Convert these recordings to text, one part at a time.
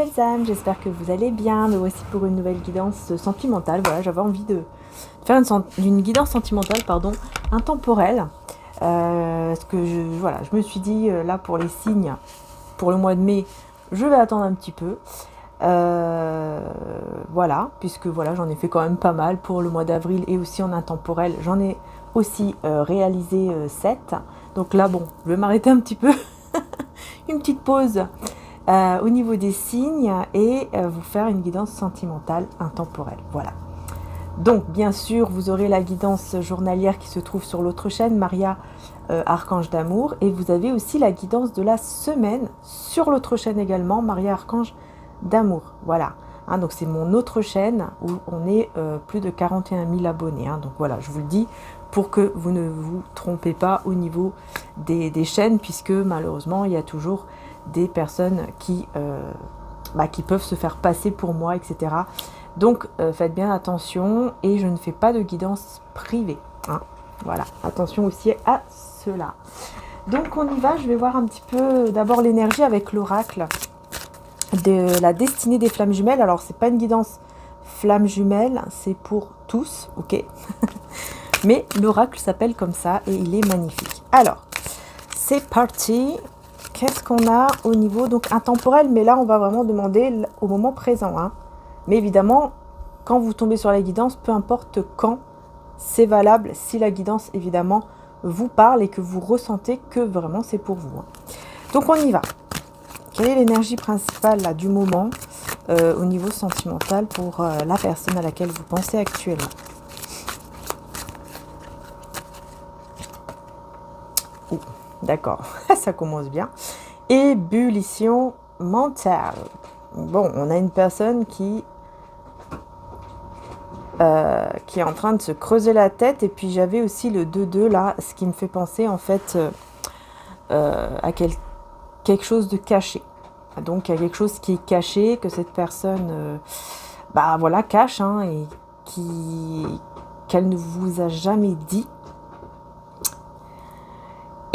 belles âmes, j'espère que vous allez bien. Me voici pour une nouvelle guidance sentimentale. Voilà, j'avais envie de faire une guidance sentimentale, pardon, intemporelle. Parce que je me suis dit, là pour les signes, pour le mois de mai, je vais attendre un petit peu. Voilà, puisque voilà, j'en ai fait quand même pas mal pour le mois d'avril et aussi en intemporel. J'en ai aussi réalisé 7. Donc là, bon, je vais m'arrêter un petit peu. Une petite pause au niveau des signes et vous faire une guidance sentimentale intemporelle. Voilà. Donc, bien sûr, vous aurez la guidance journalière qui se trouve sur l'autre chaîne, Maria Archange d'amour. Et vous avez aussi la guidance de la semaine sur l'autre chaîne également, Maria Archange d'amour. Voilà. Hein, donc, c'est mon autre chaîne où on est plus de 41 000 abonnés. Hein, donc, voilà, je vous le dis pour que vous ne vous trompez pas au niveau des chaînes, puisque malheureusement, il y a toujours des personnes qui peuvent se faire passer pour moi, etc. Donc, faites bien attention et je ne fais pas de guidance privée. Hein. Voilà, attention aussi à cela. Donc, on y va. Je vais voir un petit peu d'abord l'énergie avec l'oracle de la destinée des flammes jumelles. Alors, c'est pas une guidance flammes jumelles, c'est pour tous, ok. Mais l'oracle s'appelle comme ça et il est magnifique. Alors, c'est parti. Qu'est-ce qu'on a au niveau donc intemporel? Mais là, on va vraiment demander au moment présent. Hein. Mais évidemment, quand vous tombez sur la guidance, peu importe quand, c'est valable si la guidance, évidemment, vous parle et que vous ressentez que vraiment c'est pour vous. Hein. Donc, on y va. Quelle est l'énergie principale là, du moment au niveau sentimental pour la personne à laquelle vous pensez actuellement? Oh, d'accord, ça commence bien. Ébullition mentale. Bon, on a une personne qui est en train de se creuser la tête. Et puis j'avais aussi le 2-2 là, ce qui me fait penser en fait à quelque chose de caché. Donc il y a quelque chose qui est caché, que cette personne cache hein, et qu'elle ne vous a jamais dit.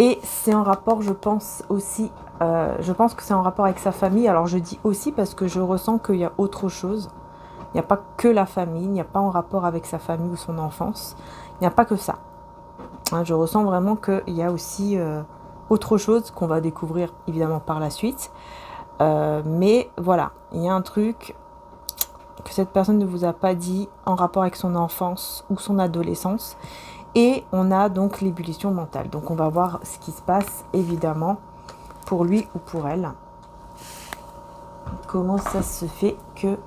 Et c'est en rapport, je pense aussi, je pense que c'est en rapport avec sa famille. Alors je dis aussi parce que je ressens qu'il y a autre chose. Il n'y a pas que la famille, il n'y a pas en rapport avec sa famille ou son enfance. Il n'y a pas que ça. Hein, je ressens vraiment qu'il y a aussi autre chose qu'on va découvrir évidemment par la suite. Mais voilà, il y a un truc que cette personne ne vous a pas dit en rapport avec son enfance ou son adolescence. Et on a donc l'ébullition mentale. Donc on va voir ce qui se passe évidemment pour lui ou pour elle. Comment ça se fait que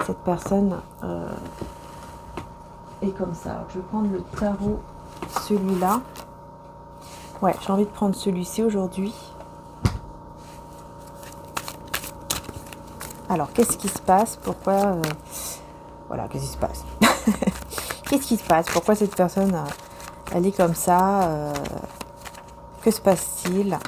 cette personne est comme ça. Alors, je vais prendre le tarot, celui-là. Ouais, j'ai envie de prendre celui-ci aujourd'hui. Alors, qu'est-ce qui se passe? Pourquoi voilà, qu'est-ce qui se passe? Qu'est-ce qui se passe? Pourquoi cette personne, elle est comme ça? Que se passe-t-il?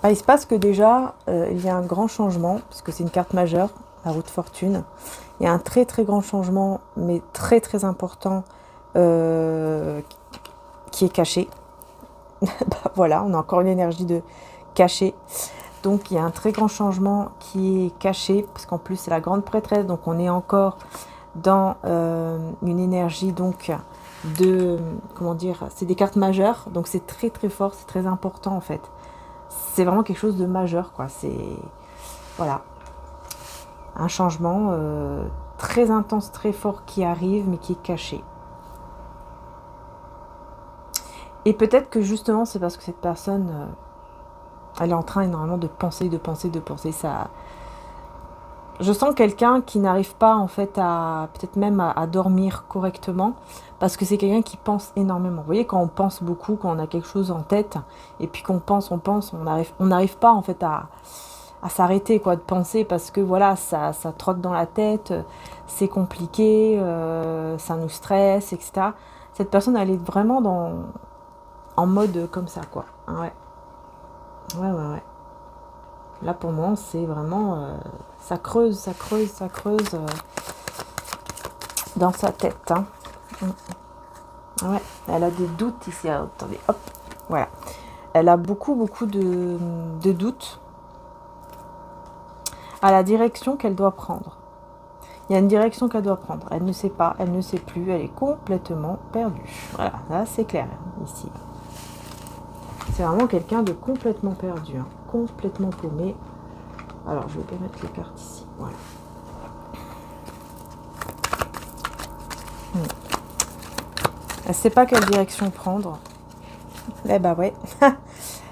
Il se passe que déjà, il y a un grand changement, parce que c'est une carte majeure, la roue de fortune. Il y a un très très grand changement, mais très très important, qui est caché. Voilà, on a encore une énergie de caché. Donc il y a un très grand changement qui est caché, parce qu'en plus c'est la grande prêtresse, donc on est encore dans une énergie donc de, comment dire, c'est des cartes majeures, donc c'est très très fort, c'est très important en fait. C'est vraiment quelque chose de majeur, quoi. C'est, voilà, un changement très intense, très fort qui arrive, mais qui est caché. Et peut-être que justement, c'est parce que cette personne, elle est en train énormément de penser ça. Je sens quelqu'un qui n'arrive pas en fait peut-être même à dormir correctement, parce que c'est quelqu'un qui pense énormément. Vous voyez, quand on pense beaucoup, quand on a quelque chose en tête, et puis qu'on pense, on n'arrive pas en fait à s'arrêter quoi de penser, parce que voilà, ça trotte dans la tête, c'est compliqué, ça nous stresse, etc. Cette personne, elle est vraiment en mode comme ça, quoi. Ouais. Là, pour moi, c'est vraiment... ça creuse dans sa tête. Hein. Ouais, elle a des doutes ici. Attendez, hop, voilà. Elle a beaucoup de doutes. à la direction qu'elle doit prendre. Il y a une direction qu'elle doit prendre. Elle ne sait pas, elle ne sait plus, elle est complètement perdue. Voilà, là c'est clair, ici. C'est vraiment quelqu'un de complètement perdu, hein, complètement paumé. Alors, je vais bien mettre les cartes ici. Voilà. Elle ne sait pas quelle direction prendre. Eh ben ouais.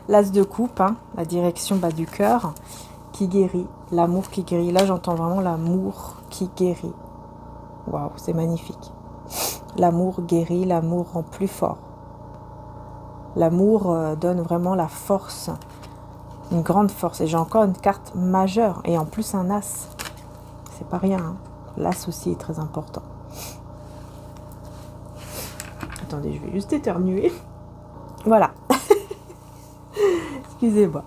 L'as de coupe, hein, la direction du cœur qui guérit. L'amour qui guérit. Là, j'entends vraiment l'amour qui guérit. Waouh, c'est magnifique. L'amour guérit, l'amour rend plus fort. L'amour donne vraiment la force, une grande force. Et j'ai encore une carte majeure et en plus un as. C'est pas rien, hein. L'as aussi est très important. Attendez, je vais juste éternuer. Voilà. Excusez-moi.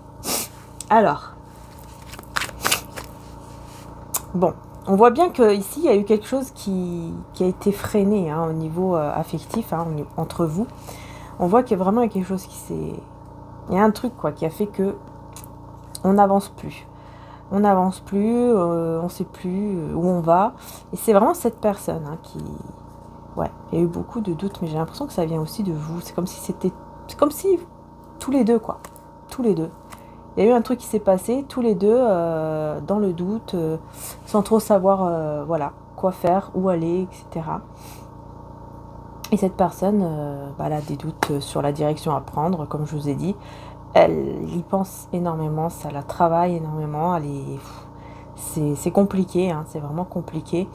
Alors. Bon. On voit bien qu'ici, il y a eu quelque chose qui a été freiné, hein, au niveau affectif, hein, entre vous. On voit qu'il y a vraiment quelque chose qui s'est... Il y a un truc quoi, qui a fait que on n'avance plus. On n'avance plus, on ne sait plus où on va. Et c'est vraiment cette personne, hein, qui... Ouais, il y a eu beaucoup de doutes, mais j'ai l'impression que ça vient aussi de vous. C'est comme si c'était... C'est comme si tous les deux, quoi. Tous les deux. Il y a eu un truc qui s'est passé, tous les deux, dans le doute, sans trop savoir, voilà, quoi faire, où aller, etc. Et cette personne, elle a des doutes sur la direction à prendre, comme je vous ai dit. Elle y pense énormément, ça la travaille énormément. C'est compliqué, hein, c'est vraiment compliqué.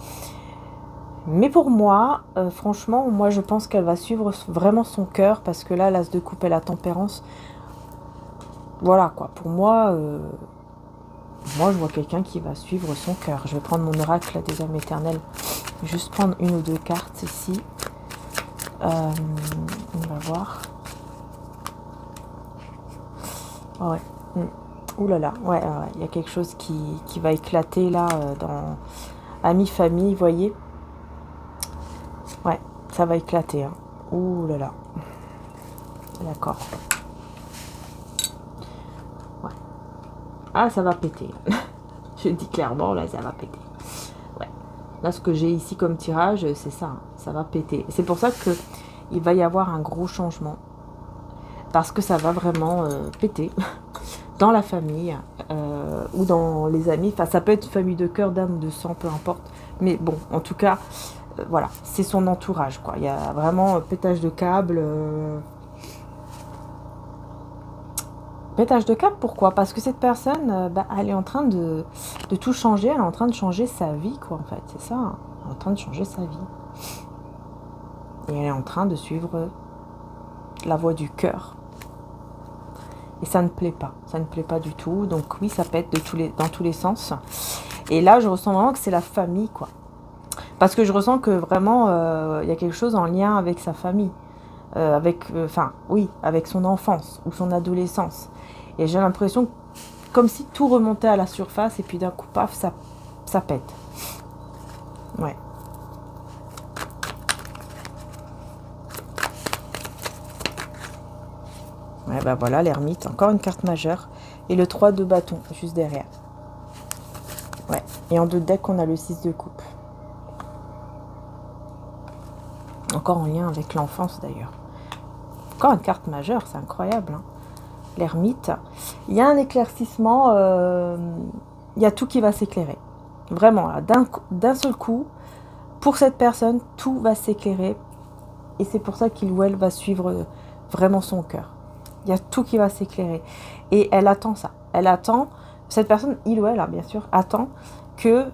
Mais pour moi, franchement, moi je pense qu'elle va suivre vraiment son cœur, parce que là, l'as de coupe et la tempérance, voilà quoi. Pour moi, moi je vois quelqu'un qui va suivre son cœur. Je vais prendre mon oracle des âmes éternelles, juste prendre une ou deux cartes ici. On va voir. Oh ouais. Ouh là là, ouais, il y a quelque chose qui va éclater là, dans amis, famille, vous voyez. Ouais, ça va éclater, hein. Ouh là là. D'accord. Ouais. Ah, ça va péter. Je dis clairement, là, ça va péter. Ouais. Là, ce que j'ai ici comme tirage, c'est ça, hein. Ça va péter. C'est pour ça que il va y avoir un gros changement. Parce que ça va vraiment péter. Dans la famille, ou dans les amis. Enfin, ça peut être une famille de cœur, d'âme, de sang, peu importe. Mais bon, en tout cas, voilà, c'est son entourage, quoi. Il y a vraiment pétage de câble. Pétage de câble, pourquoi? Parce que cette personne, elle est en train de tout changer. Elle est en train de changer sa vie, quoi, en fait. C'est ça, hein. Elle est en train de changer sa vie. Et elle est en train de suivre la voie du cœur. Et ça ne plaît pas. Ça ne plaît pas du tout. Donc oui, ça pète dans tous les sens. Et là, je ressens vraiment que c'est la famille, quoi. Parce que je ressens que vraiment, il y a quelque chose en lien avec sa famille. Avec son enfance ou son adolescence. Et j'ai l'impression comme si tout remontait à la surface et puis d'un coup, paf, ça pète. Ouais. Ouais, voilà, l'ermite, encore une carte majeure. Et le 3 de bâton, juste derrière. Ouais. Et en deux decks, on a le 6 de coupe. Encore en lien avec l'enfance, d'ailleurs. Encore une carte majeure, c'est incroyable, hein. L'ermite. Il y a un éclaircissement, il y a tout qui va s'éclairer. Vraiment, d'un seul coup, pour cette personne, tout va s'éclairer. Et c'est pour ça qu'il ou elle va suivre vraiment son cœur. Il y a tout qui va s'éclairer. Et elle attend ça. Elle attend, cette personne, il ou elle, hein, bien sûr, attend qu'il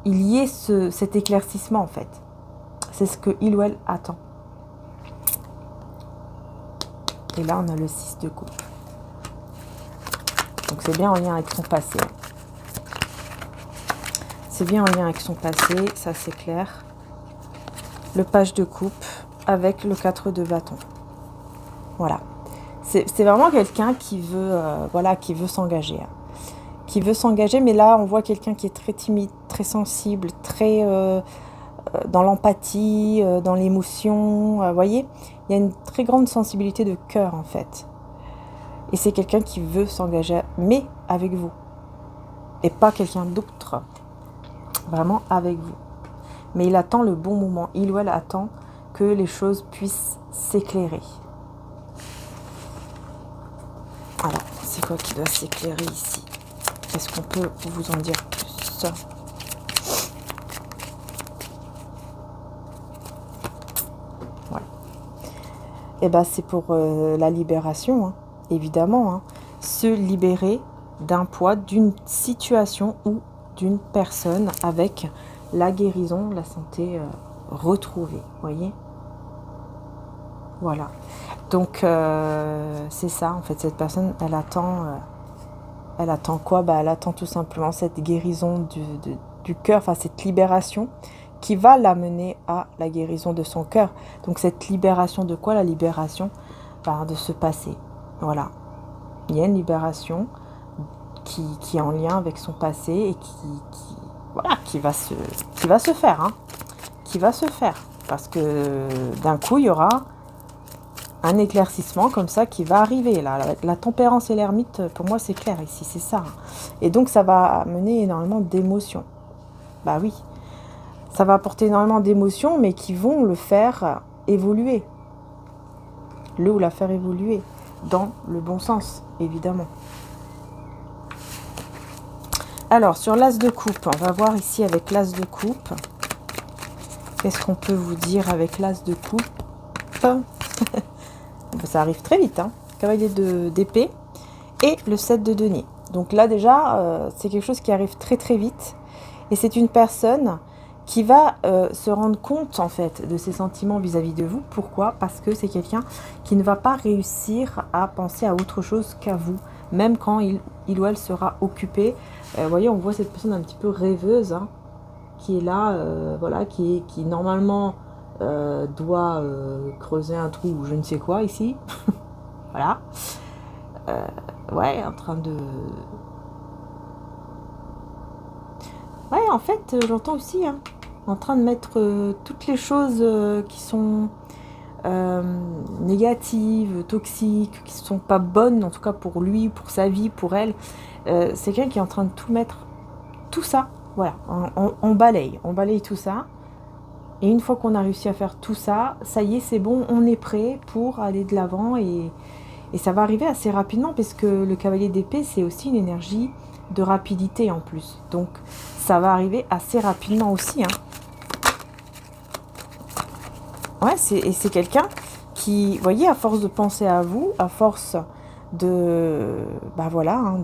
y ait cet éclaircissement, en fait. C'est ce que il ou elle attend. Et là, on a le 6 de coupe. Donc, c'est bien en lien avec son passé. C'est bien en lien avec son passé, ça c'est clair. Le page de coupe avec le 4 de bâton. Voilà. C'est vraiment quelqu'un qui veut, qui veut s'engager. Hein. Qui veut s'engager, mais là, on voit quelqu'un qui est très timide, très sensible, très dans l'empathie, dans l'émotion. Vous voyez, il y a une très grande sensibilité de cœur, en fait. Et c'est quelqu'un qui veut s'engager, mais avec vous. et pas quelqu'un d'autre. Vraiment avec vous. Mais il attend le bon moment. Il ou elle attend que les choses puissent s'éclairer. Alors, c'est quoi qui doit s'éclairer ici? Est-ce qu'on peut vous en dire plus? Ouais. Et ben c'est pour la libération, hein, évidemment. Hein. Se libérer d'un poids, d'une situation ou d'une personne avec la guérison, la santé retrouvée. Voyez? Voilà. Donc, c'est ça, en fait, cette personne, elle attend quoi? Bah, elle attend tout simplement cette guérison du cœur, enfin, cette libération qui va l'amener à la guérison de son cœur. Donc, cette libération de quoi? La libération de ce passé. Voilà. Il y a une libération qui est en lien avec son passé et qui va se faire. Hein. Qui va se faire. Parce que d'un coup, il y aura un éclaircissement comme ça qui va arriver. Là. La tempérance et l'ermite, pour moi, c'est clair ici, c'est ça. Et donc, ça va amener énormément d'émotions. Bah oui, ça va apporter énormément d'émotions, mais qui vont le faire évoluer. Le ou la faire évoluer, dans le bon sens, évidemment. Alors, sur l'as de coupe, on va voir ici avec l'as de coupe. Qu'est-ce qu'on peut vous dire avec l'as de coupe? Ça arrive très vite, hein. Cavalier d'épée et le 7 de denier. Donc là déjà, c'est quelque chose qui arrive très très vite. Et c'est une personne qui va se rendre compte en fait de ses sentiments vis-à-vis de vous. Pourquoi? Parce que c'est quelqu'un qui ne va pas réussir à penser à autre chose qu'à vous. Même quand il ou elle sera occupé. Vous voyez, on voit cette personne un petit peu rêveuse, hein, qui est là, voilà, qui normalement... doit creuser un trou ou je ne sais quoi ici. Voilà. Ouais, en train de... Ouais, en fait, j'entends aussi, hein, en train de mettre toutes les choses qui sont négatives, toxiques, qui ne sont pas bonnes, en tout cas pour lui, pour sa vie, pour elle. C'est quelqu'un qui est en train de tout mettre, tout ça, voilà, on balaye tout ça. Et une fois qu'on a réussi à faire tout ça, ça y est, c'est bon, on est prêt pour aller de l'avant. Et ça va arriver assez rapidement parce que le cavalier d'épée, c'est aussi une énergie de rapidité en plus. Donc, ça va arriver assez rapidement aussi. Hein. Ouais, c'est quelqu'un qui, vous voyez, à force de penser à vous, à force de... Bah voilà, hein,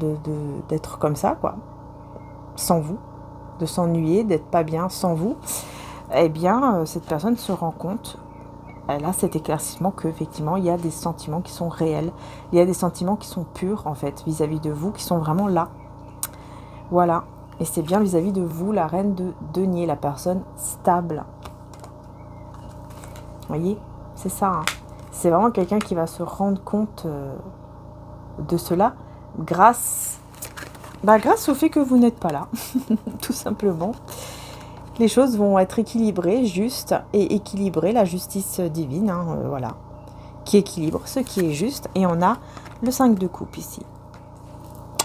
d'être comme ça, quoi. Sans vous. De s'ennuyer, d'être pas bien sans vous. Eh bien, cette personne se rend compte, elle a cet éclaircissement qu'effectivement, il y a des sentiments qui sont réels. Il y a des sentiments qui sont purs, en fait, vis-à-vis de vous, qui sont vraiment là. Voilà. Et c'est bien vis-à-vis de vous, la reine de denier, la personne stable. Vous voyez? C'est ça. Hein. C'est vraiment quelqu'un qui va se rendre compte de cela grâce au fait que vous n'êtes pas là, tout simplement. Les choses vont être équilibrées, justes et équilibrées, la justice divine, hein, voilà, qui équilibre ce qui est juste. Et on a le 5 de coupe ici.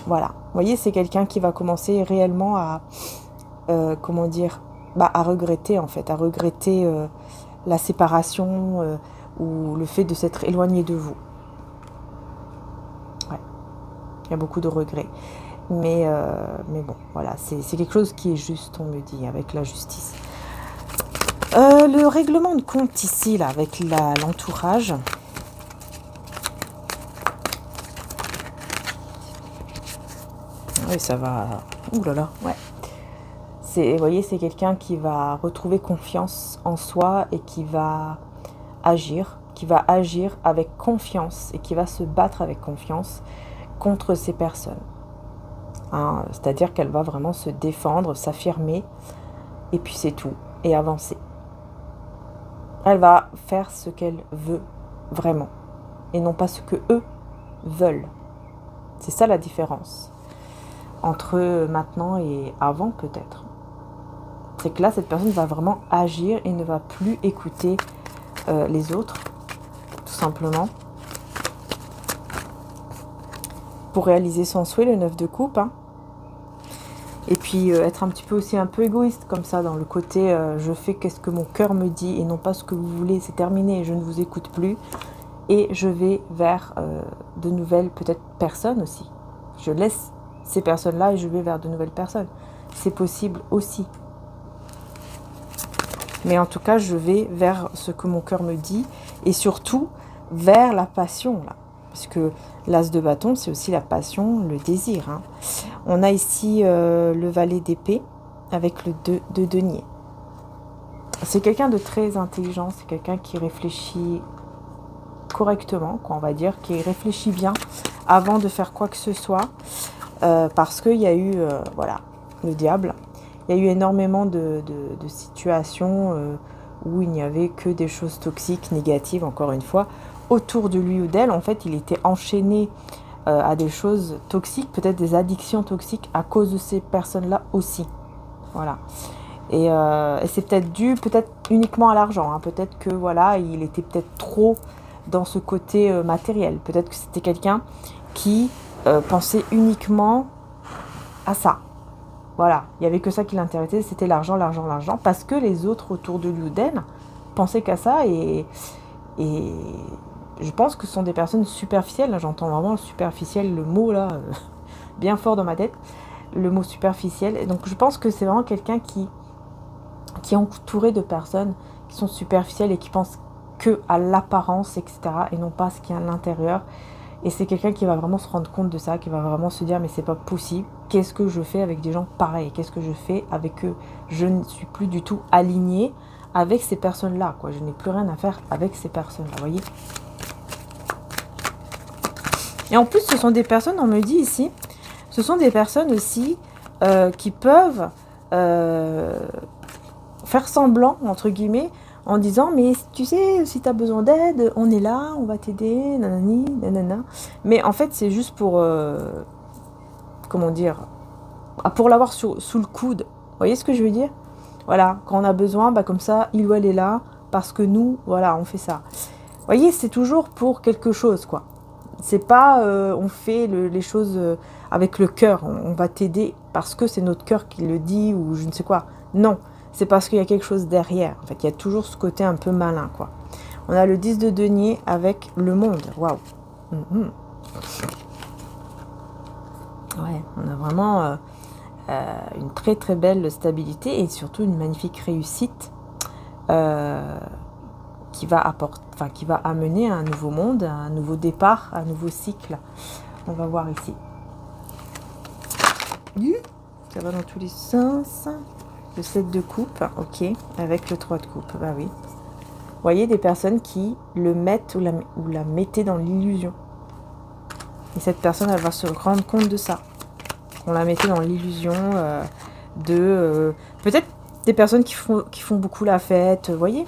Voilà, vous voyez, c'est quelqu'un qui va commencer réellement à, comment dire, à regretter en fait, la séparation ou le fait de s'être éloigné de vous. Ouais, il y a beaucoup de regrets. Mais bon, voilà, c'est quelque chose qui est juste, on me dit, avec la justice. Le règlement de compte ici, là, avec l'entourage. Oui, ça va... Ouh là là, ouais. Vous voyez, c'est quelqu'un qui va retrouver confiance en soi et qui va agir avec confiance et qui va se battre avec confiance contre ces personnes. Hein, c'est-à-dire qu'elle va vraiment se défendre, s'affirmer, et puis c'est tout, et avancer. Elle va faire ce qu'elle veut vraiment, et non pas ce que eux veulent. C'est ça la différence entre maintenant et avant peut-être. C'est que là, cette personne va vraiment agir et ne va plus écouter les autres, tout simplement. Pour réaliser son souhait, le 9 de coupe, hein. Et puis être un petit peu aussi un peu égoïste comme ça, dans le côté je fais qu'est-ce que mon cœur me dit et non pas ce que vous voulez, c'est terminé, je ne vous écoute plus. Et je vais vers de nouvelles peut-être personnes aussi. Je laisse ces personnes-là et je vais vers de nouvelles personnes. C'est possible aussi. Mais en tout cas, je vais vers ce que mon cœur me dit et surtout vers la passion, là. Parce que l'as de bâton, c'est aussi la passion, le désir. Hein. On a ici le valet d'épée avec le 2 de denier. C'est quelqu'un de très intelligent, c'est quelqu'un qui réfléchit correctement, quoi, on va dire, qui réfléchit bien avant de faire quoi que ce soit. Parce qu'il y a eu, voilà, le diable. Il y a eu énormément de situations où il n'y avait que des choses toxiques, négatives, encore une fois, autour de lui ou d'elle. En fait, il était enchaîné à des choses toxiques, peut-être des addictions toxiques à cause de ces personnes-là aussi. Voilà. Et c'est peut-être dû, peut-être uniquement à l'argent. Hein. Peut-être que, voilà, il était peut-être trop dans ce côté matériel. Peut-être que c'était quelqu'un qui pensait uniquement à ça. Voilà, il n'y avait que ça qui l'intéressait, c'était l'argent, l'argent, l'argent, parce que les autres autour de lui ou d'elle pensaient qu'à ça, et je pense que ce sont des personnes superficielles, j'entends vraiment le superficiel, le mot là, bien fort dans ma tête, le mot superficiel, et donc je pense que c'est vraiment quelqu'un qui est entouré de personnes qui sont superficielles et qui pensent que à l'apparence, etc., et non pas ce qu'il y a à l'intérieur. Et c'est quelqu'un qui va vraiment se rendre compte de ça, qui va vraiment se dire mais c'est pas possible, qu'est-ce que je fais avec des gens pareils, qu'est-ce que je fais avec eux, je ne suis plus du tout alignée avec ces personnes-là, quoi. Je n'ai plus rien à faire avec ces personnes-là, vous voyez. Et en plus, ce sont des personnes, on me dit ici, ce sont des personnes aussi qui peuvent faire semblant, entre guillemets, en disant mais tu sais, si tu as besoin d'aide, on est là, on va t'aider, nanani, nanana. Mais en fait, c'est juste pour, comment dire, pour l'avoir sous le coude. Vous voyez ce que je veux dire? Voilà, quand on a besoin, bah comme ça, il ou elle est là, parce que nous, voilà, on fait ça. Vous voyez, c'est toujours pour quelque chose, quoi. C'est pas, on fait les choses avec le cœur, on va t'aider parce que c'est notre cœur qui le dit, ou je ne sais quoi. Non. C'est parce qu'il y a quelque chose derrière. En fait, il y a toujours ce côté un peu malin, quoi. On a le 10 de denier avec le monde. Waouh. Ouais, on a vraiment une très très belle stabilité et surtout une magnifique réussite qui va amener à un nouveau monde, à un nouveau départ, à un nouveau cycle. On va voir ici. Ça va dans tous les sens. Le 7 de coupe, ok, avec le 3 de coupe, bah oui. Vous voyez, des personnes qui le mettent ou la mettaient dans l'illusion. Et cette personne, elle va se rendre compte de ça. On la mettait dans l'illusion peut-être des personnes qui font beaucoup la fête, vous voyez.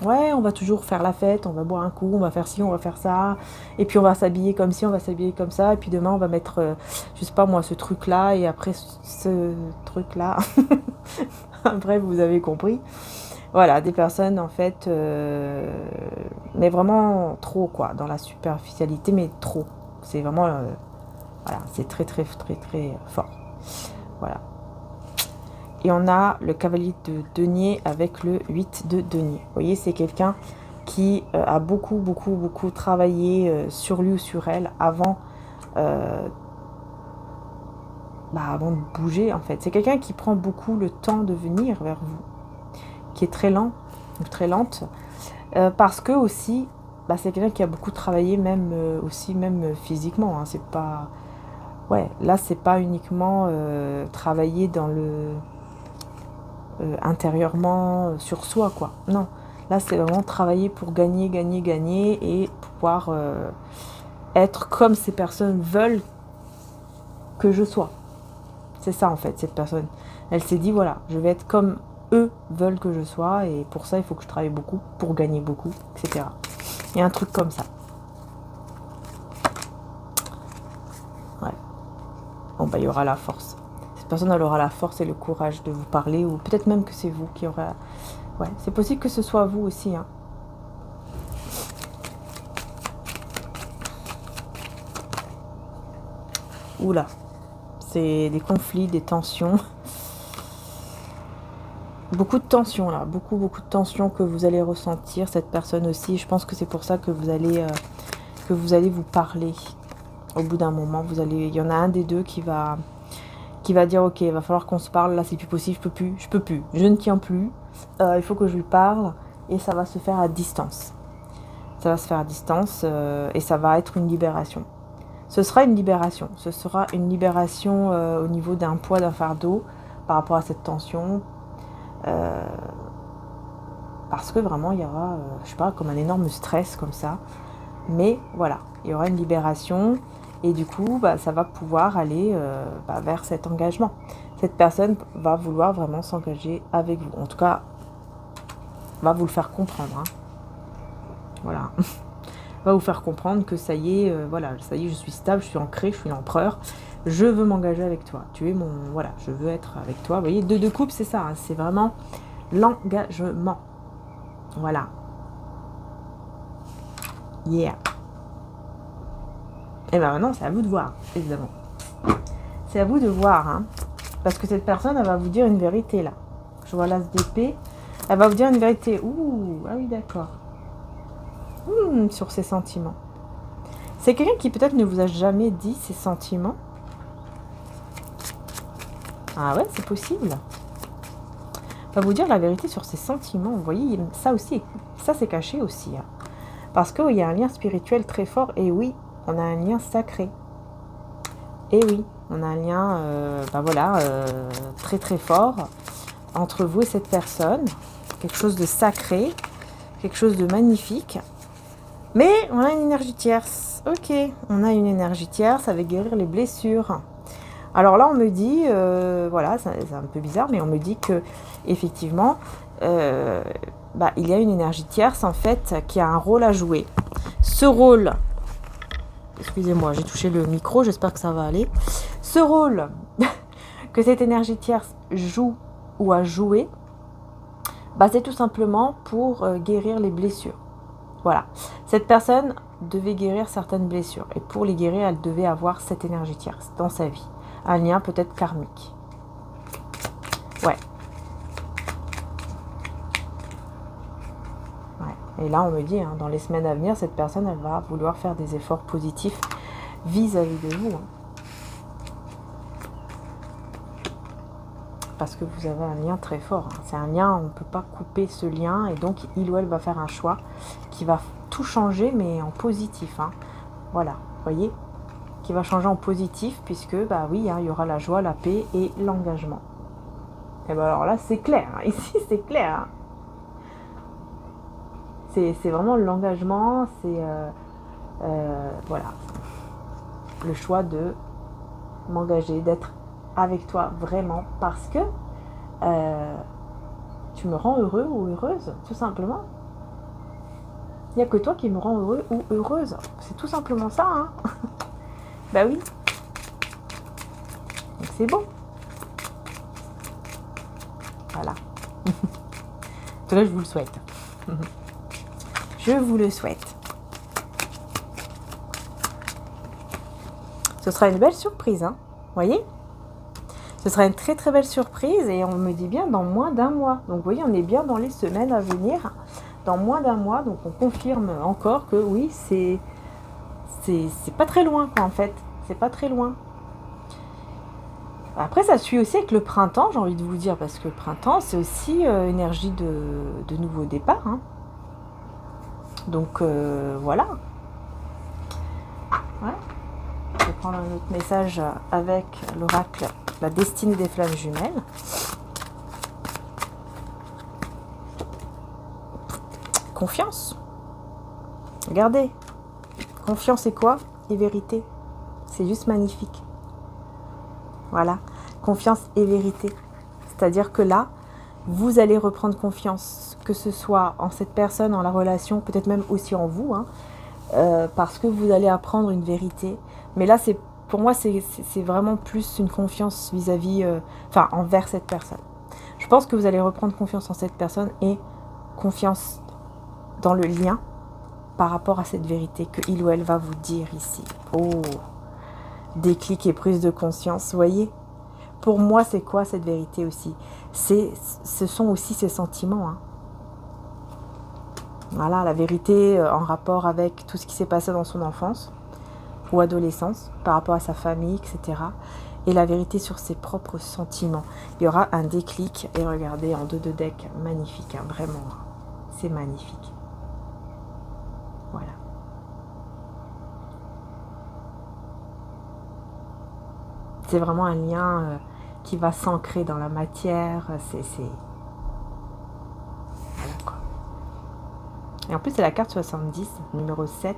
Ouais, on va toujours faire la fête, on va boire un coup, on va faire ci, on va faire ça. Et puis on va s'habiller comme ci, on va s'habiller comme ça. Et puis demain, on va mettre, je sais pas moi, ce truc-là. Et après, ce truc-là. Bref, vous avez compris. Voilà, des personnes en fait, mais vraiment trop quoi, dans la superficialité, mais trop. C'est vraiment, voilà, c'est très très très très fort. Voilà. Et on a le cavalier de denier avec le 8 de denier. Vous voyez, c'est quelqu'un qui a beaucoup travaillé sur lui ou sur elle avant avant de bouger en fait. C'est quelqu'un qui prend beaucoup le temps de venir vers vous, qui est très lent, ou très lente, parce que aussi, c'est quelqu'un qui a beaucoup travaillé même physiquement. Hein. C'est pas, ouais, là c'est pas uniquement travailler dans le intérieurement sur soi quoi. Non, là c'est vraiment travailler pour gagner et pouvoir être comme ces personnes veulent que je sois. C'est ça en fait, cette personne. Elle s'est dit voilà, je vais être comme eux veulent que je sois et pour ça il faut que je travaille beaucoup pour gagner beaucoup, etc. Il y a un truc comme ça. Ouais. Bon il y aura la force. Cette personne elle aura la force et le courage de vous parler, ou peut-être même que c'est vous qui aurez... Ouais, c'est possible que ce soit vous aussi. Hein. Oula. C'est des conflits, des tensions. Beaucoup de tension là, beaucoup de tension que vous allez ressentir, cette personne aussi. Je pense que c'est pour ça que vous allez vous parler. Au bout d'un moment, il y en a un des deux qui va dire ok, il va falloir qu'on se parle, là c'est plus possible, je peux plus, je ne tiens plus, il faut que je lui parle, et ça va se faire à distance. Ça va se faire à distance et ça va être une libération. Ce sera une libération, au niveau d'un poids, d'un fardeau par rapport à cette tension. Parce que vraiment il y aura, je sais pas, comme un énorme stress comme ça. Mais voilà, il y aura une libération et du coup, ça va pouvoir aller vers cet engagement. Cette personne va vouloir vraiment s'engager avec vous. En tout cas, va vous le faire comprendre. Hein. Voilà. Va vous faire comprendre que ça y est, ça y est, je suis stable, je suis ancrée, je suis l'empereur. Je veux m'engager avec toi. Tu es mon... Voilà, je veux être avec toi. Vous voyez, deux coupes, c'est ça. Hein, c'est vraiment l'engagement. Voilà. Yeah. Et bien maintenant, c'est à vous de voir, évidemment. C'est à vous de voir, hein. Parce que cette personne, elle va vous dire une vérité, là. Je vois l'as d'épée. Elle va vous dire une vérité. Ouh, ah oui, d'accord. Sur ses sentiments. C'est quelqu'un qui peut-être ne vous a jamais dit ses sentiments. Ah ouais, c'est possible. Va vous dire la vérité sur ses sentiments. Vous voyez, ça aussi, ça c'est caché aussi. Hein. Parce qu'il y a un lien spirituel très fort. Et oui, on a un lien sacré. Et oui, on a un lien, très très fort entre vous et cette personne. Quelque chose de sacré, quelque chose de magnifique. Mais on a une énergie tierce. Ok, on a une énergie tierce avec guérir les blessures. Alors là, on me dit, c'est un peu bizarre, mais on me dit que effectivement, il y a une énergie tierce en fait qui a un rôle à jouer. Ce rôle, excusez-moi, j'ai touché le micro, j'espère que ça va aller. Ce rôle que cette énergie tierce joue ou a joué, c'est tout simplement pour guérir les blessures. Voilà, cette personne devait guérir certaines blessures et pour les guérir, elle devait avoir cette énergie tierce dans sa vie. Un lien peut-être karmique. Ouais. Et là, on me dit, dans les semaines à venir, cette personne, elle va vouloir faire des efforts positifs vis-à-vis de vous. Parce que vous avez un lien très fort. C'est un lien, on ne peut pas couper ce lien. Et donc, il ou elle va faire un choix qui va tout changer, mais en positif. Voilà, vous voyez, qui va changer en positif, puisque, il y aura la joie, la paix et l'engagement. Et alors là, c'est clair. Ici, c'est clair. C'est vraiment l'engagement, c'est le choix de m'engager, d'être avec toi vraiment parce que tu me rends heureux ou heureuse, tout simplement. Il n'y a que toi qui me rends heureux ou heureuse. C'est tout simplement ça. Oui. Donc c'est beau. Voilà. En tout cas, je vous le souhaite. Je vous le souhaite. Ce sera une belle surprise, voyez ? Ce sera une très très belle surprise et on me dit bien dans moins d'un mois. Donc vous voyez, on est bien dans les semaines à venir. Dans moins d'un mois, donc on confirme encore que oui, c'est pas très loin en fait. C'est pas très loin. Après, ça suit aussi avec le printemps, j'ai envie de vous dire, parce que le printemps, c'est aussi énergie de nouveau départ. Donc voilà. Ouais. Je vais prendre un autre message avec l'oracle, la destinée des flammes jumelles. Confiance. Regardez. Confiance et quoi ? Et vérité. C'est juste magnifique. Voilà. Confiance et vérité. C'est-à-dire que là, vous allez reprendre confiance, que ce soit en cette personne, en la relation, peut-être même aussi en vous, parce que vous allez apprendre une vérité. Mais là, pour moi, c'est vraiment plus une confiance vis-à-vis, envers cette personne. Je pense que vous allez reprendre confiance en cette personne et confiance dans le lien par rapport à cette vérité que il ou elle va vous dire ici. Oh, déclic et prise de conscience, voyez ? pour moi, c'est quoi cette vérité aussi? Ce sont aussi ses sentiments. Hein. Voilà, la vérité en rapport avec tout ce qui s'est passé dans son enfance ou adolescence, par rapport à sa famille, etc. Et la vérité sur ses propres sentiments. Il y aura un déclic. Et regardez, en 2 de deck, magnifique, hein, vraiment. C'est magnifique. Voilà. C'est vraiment un lien qui va s'ancrer dans la matière. Voilà quoi. Et en plus, c'est la carte 70, numéro 7.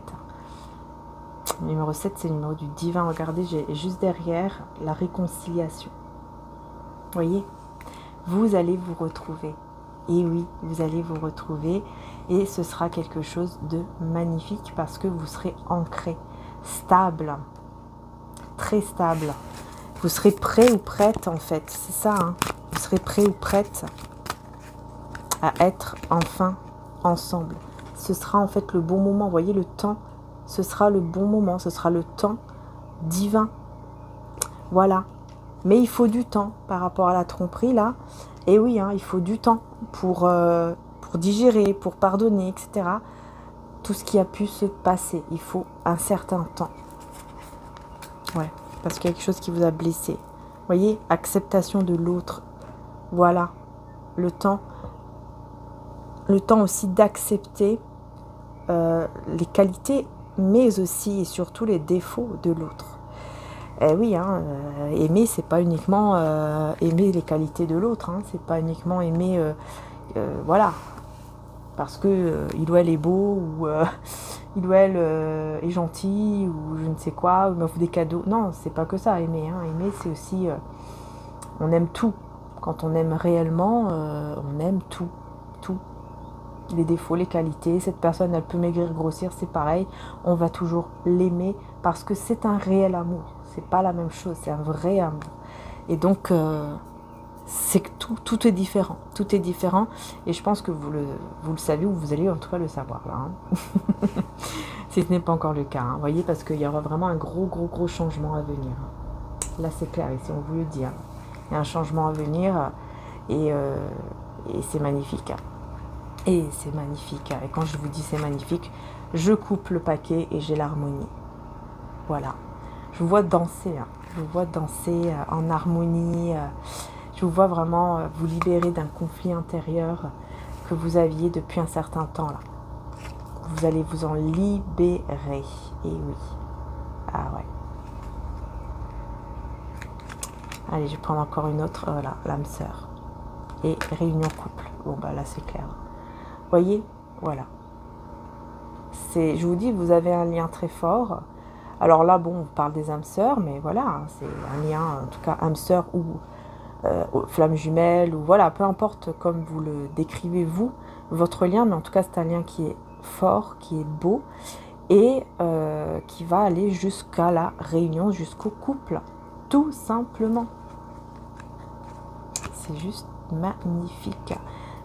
Numéro 7, c'est le numéro du divin. Regardez, j'ai juste derrière la réconciliation. Vous voyez? Vous allez vous retrouver. Et oui, vous allez vous retrouver. Et ce sera quelque chose de magnifique parce que vous serez ancré, stable, très stable. Vous serez prêt ou prête en fait. C'est ça, hein. Vous serez prêt ou prête à être enfin ensemble. Ce sera en fait le bon moment. Vous voyez, le temps, ce sera le bon moment. Ce sera le temps divin. Voilà. Mais il faut du temps par rapport à la tromperie là. Et oui, hein, il faut du temps pour digérer, pour pardonner, etc. Tout ce qui a pu se passer. Il faut un certain temps. Ouais, parce qu'il y a quelque chose qui vous a blessé. Vous voyez, acceptation de l'autre. Voilà, le temps aussi d'accepter les qualités, mais aussi et surtout les défauts de l'autre. Eh oui, hein, aimer, c'est pas uniquement aimer les qualités de l'autre, hein, c'est pas uniquement aimer, voilà, parce que il ou elle est beau, ou il ou elle est gentil, ou je ne sais quoi, ou m'offre des cadeaux. Non, c'est pas que ça, aimer. Hein. Aimer, c'est aussi, on aime tout. Quand on aime réellement, on aime tout, tout. Les défauts, les qualités, cette personne elle peut maigrir, grossir, c'est pareil, on va toujours l'aimer parce que c'est un réel amour, c'est pas la même chose, c'est un vrai amour. Et donc c'est que tout est différent, et je pense que vous le savez, ou vous allez en tout cas le savoir là, hein. Si ce n'est pas encore le cas, hein, voyez, parce qu'il y aura vraiment un gros changement à venir. Là c'est clair, ici on vous le dit, hein. Il y a un changement à venir et c'est magnifique, hein. Et c'est magnifique. Et quand je vous dis c'est magnifique, je coupe le paquet et j'ai l'harmonie. Voilà. Je vous vois danser. Hein. Je vous vois danser en harmonie. Je vous vois vraiment vous libérer d'un conflit intérieur que vous aviez depuis un certain temps. Là. Vous allez vous en libérer. Et oui. Ah ouais. Allez, je vais prendre encore une autre. Voilà, l'âme sœur. Et réunion couple. Bon, bah là, c'est clair. Voyez, voilà. Je vous dis, vous avez un lien très fort. Alors là, bon, on parle des âmes sœurs, mais voilà, hein, c'est un lien, en tout cas, âme sœur ou flamme jumelle, ou voilà, peu importe comme vous le décrivez, vous, votre lien, mais en tout cas, c'est un lien qui est fort, qui est beau, et qui va aller jusqu'à la réunion, jusqu'au couple, tout simplement. C'est juste magnifique.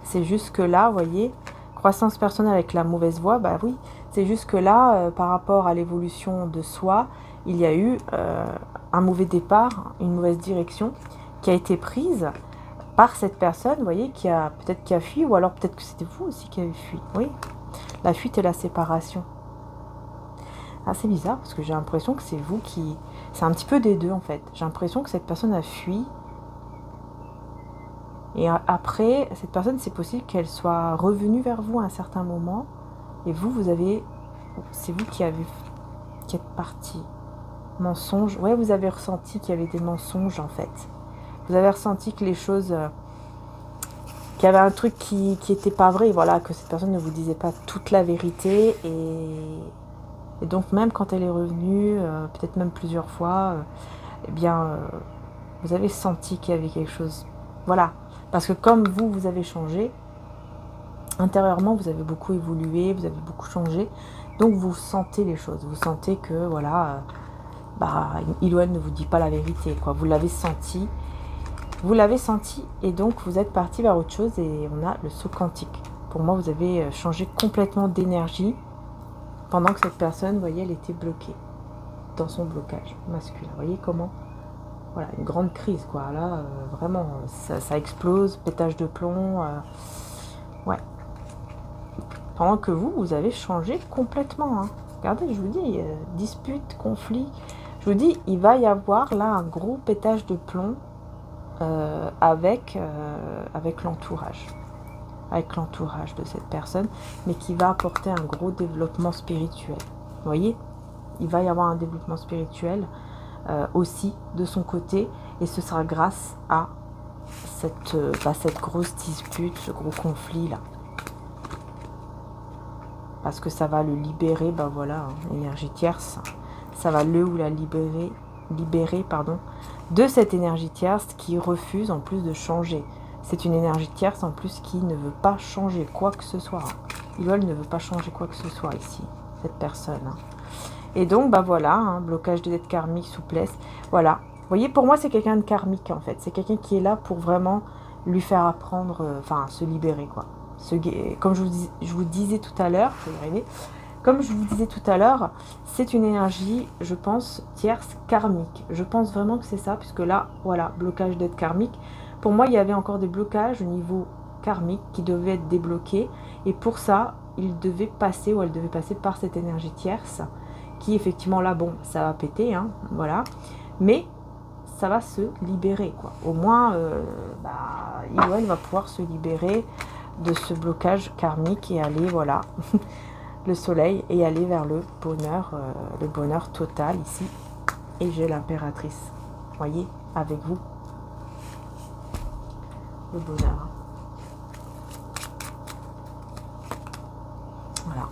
C'est juste que là, vous voyez, croissance personnelle avec la mauvaise voie, bah oui, c'est juste que là, par rapport à l'évolution de soi, il y a eu un mauvais départ, une mauvaise direction qui a été prise par cette personne, vous voyez, qui a fui, ou alors peut-être que c'était vous aussi qui avez fui. Oui, la fuite et la séparation. Ah, c'est bizarre, parce que j'ai l'impression que c'est vous qui... C'est un petit peu des deux, en fait. J'ai l'impression que cette personne a fui. Et après, cette personne, c'est possible qu'elle soit revenue vers vous à un certain moment. Et vous avez... C'est vous qui êtes parti. Mensonge. Ouais, vous avez ressenti qu'il y avait des mensonges, en fait. Vous avez ressenti que les choses... qu'il y avait un truc qui n'était pas vrai. Voilà, que cette personne ne vous disait pas toute la vérité. Et donc, même quand elle est revenue, peut-être même plusieurs fois, eh bien, vous avez senti qu'il y avait quelque chose. Voilà. Parce que comme vous avez changé, intérieurement, vous avez beaucoup évolué, vous avez beaucoup changé. Donc, vous sentez les choses. Vous sentez que, voilà, il ou elle ne vous dit pas la vérité, quoi. Vous l'avez senti. Vous l'avez senti et donc vous êtes parti vers autre chose et on a le saut quantique. Pour moi, vous avez changé complètement d'énergie pendant que cette personne, vous voyez, elle était bloquée dans son blocage masculin. Vous voyez comment voilà, une grande crise, quoi. Là, vraiment, ça explose, pétage de plomb. Ouais. Pendant que vous avez changé complètement. Hein. Regardez, je vous dis, dispute, conflit. Je vous dis, il va y avoir là un gros pétage de plomb avec l'entourage. Avec l'entourage de cette personne, mais qui va apporter un gros développement spirituel. Vous voyez, il va y avoir un développement spirituel aussi de son côté, et ce sera grâce à cette grosse dispute, ce gros conflit là. Parce que ça va le libérer, ben voilà, énergie tierce, ça va le ou la libérer de cette énergie tierce qui refuse en plus de changer. C'est une énergie tierce en plus qui ne veut pas changer quoi que ce soit. Il ou elle ne veut pas changer quoi que ce soit ici, cette personne. Et donc, bah voilà, blocage de dette karmique, souplesse. Voilà. Vous voyez, pour moi, c'est quelqu'un de karmique en fait. C'est quelqu'un qui est là pour vraiment lui faire apprendre, se libérer quoi. Comme je vous disais tout à l'heure, je vais y arriver. Comme je vous disais tout à l'heure, c'est une énergie, je pense, tierce karmique. Je pense vraiment que c'est ça, puisque là, voilà, blocage dette karmique. Pour moi, il y avait encore des blocages au niveau karmique qui devaient être débloqués. Et pour ça, il devait passer, ou elle devait passer par cette énergie tierce, qui effectivement, là, bon, ça va péter, hein, voilà. Mais ça va se libérer, quoi. Au moins, il ou elle va pouvoir se libérer de ce blocage karmique et aller, voilà, le soleil, et aller vers le bonheur total ici. Et j'ai l'impératrice, voyez, avec vous. Le bonheur. Voilà.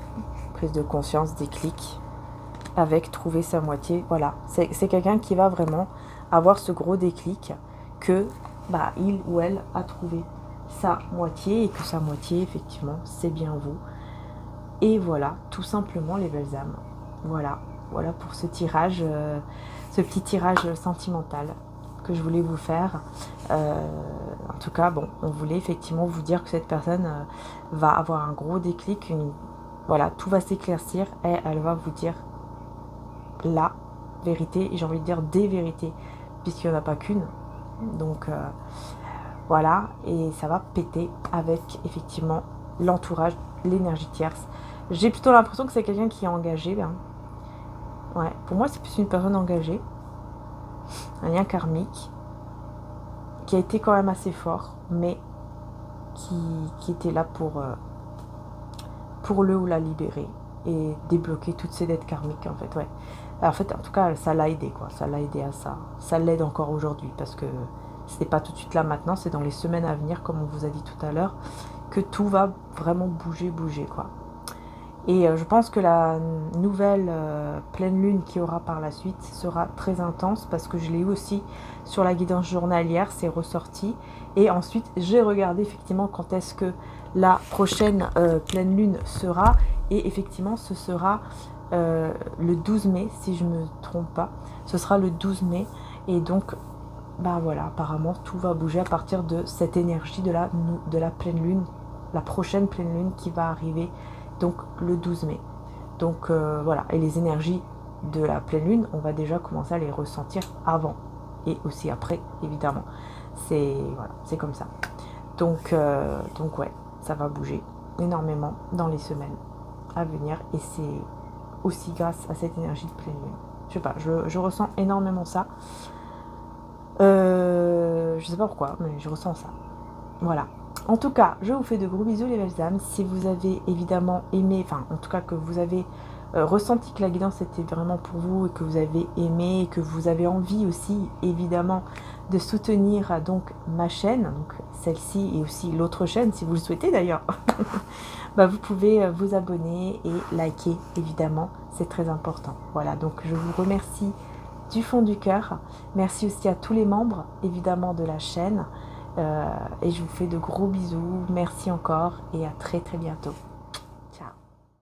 Prise de conscience, déclic. Avec trouver sa moitié. Voilà. C'est quelqu'un qui va vraiment avoir ce gros déclic que il ou elle a trouvé sa moitié et que sa moitié, effectivement, c'est bien vous. Et voilà, tout simplement, les belles âmes. Voilà. Voilà pour ce tirage, ce petit tirage sentimental que je voulais vous faire. En tout cas, bon, on voulait effectivement vous dire que cette personne va avoir un gros déclic, voilà, tout va s'éclaircir et elle va vous dire la vérité, et j'ai envie de dire des vérités, puisqu'il n'y en a pas qu'une. Donc voilà, et ça va péter avec effectivement l'entourage, l'énergie tierce. J'ai plutôt l'impression que c'est quelqu'un qui est engagé. Hein. Ouais, pour moi, c'est plus une personne engagée. Un lien karmique qui a été quand même assez fort, mais qui était là pour le ou la libérer et débloquer toutes ces dettes karmiques en fait. Ouais. Alors, en fait, en tout cas, ça l'a aidé quoi. Ça l'a aidé à ça. Ça l'aide encore aujourd'hui parce que c'est pas tout de suite là maintenant, c'est dans les semaines à venir, comme on vous a dit tout à l'heure, que tout va vraiment bouger quoi. Et je pense que la nouvelle pleine lune qui aura par la suite sera très intense parce que je l'ai eu aussi sur la guidance journalière, c'est ressorti. Et ensuite, j'ai regardé effectivement quand est-ce que la prochaine pleine lune sera. Et effectivement, ce sera le 12 mai, si je ne me trompe pas. Ce sera le 12 mai. Et donc, voilà, apparemment, tout va bouger à partir de cette énergie de la pleine lune, la prochaine pleine lune qui va arriver. Donc le 12 mai. Donc voilà, et les énergies de la pleine lune, on va déjà commencer à les ressentir avant et aussi après, évidemment. C'est comme ça. Donc ouais, ça va bouger énormément dans les semaines à venir et c'est aussi grâce à cette énergie de pleine lune. Je sais pas, je ressens énormément ça. Je sais pas pourquoi, mais je ressens ça. Voilà. En tout cas, je vous fais de gros bisous les belles âmes. Si vous avez évidemment aimé, en tout cas que vous avez ressenti que la guidance était vraiment pour vous et que vous avez aimé et que vous avez envie aussi évidemment de soutenir donc ma chaîne, donc celle-ci et aussi l'autre chaîne si vous le souhaitez d'ailleurs, vous pouvez vous abonner et liker évidemment, c'est très important. Voilà, donc je vous remercie du fond du cœur. Merci aussi à tous les membres évidemment de la chaîne. Et je vous fais de gros bisous, merci encore et à très très bientôt.